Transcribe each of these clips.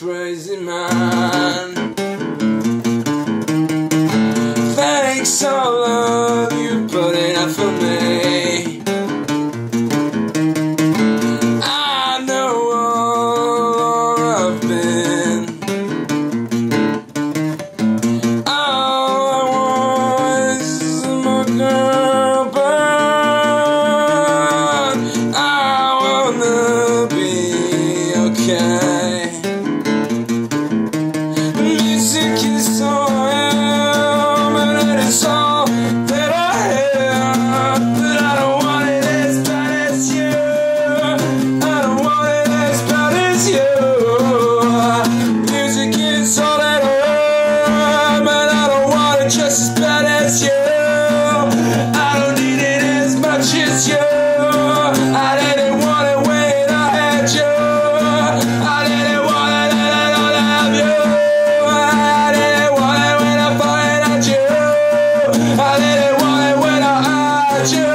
crazy man. Thanks all love you put it up for me. I know all I've been. All I want is my girl, but I wanna be okay. Music is all I am, and it is all that I have. But I don't want it as bad as you. I don't want it as bad as you. Music is all that I am, and I don't want it just as bad as you. I don't need it as much as you. I didn't want it when I had you. I didn't want it and I don't have you. I didn't want it when I find you. I didn't want it when I had you.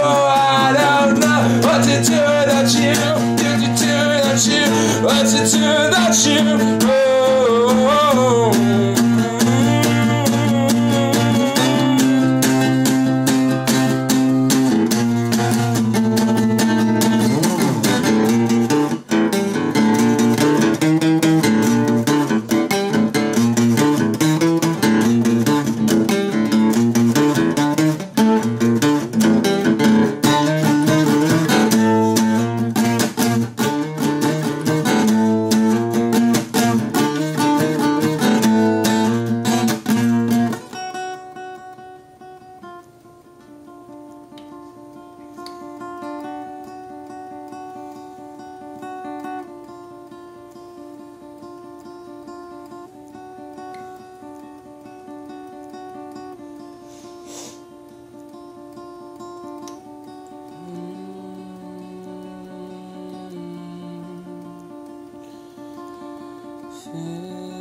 I don't know what to do without you. What to do without you. What to do without you. Oh. Yeah.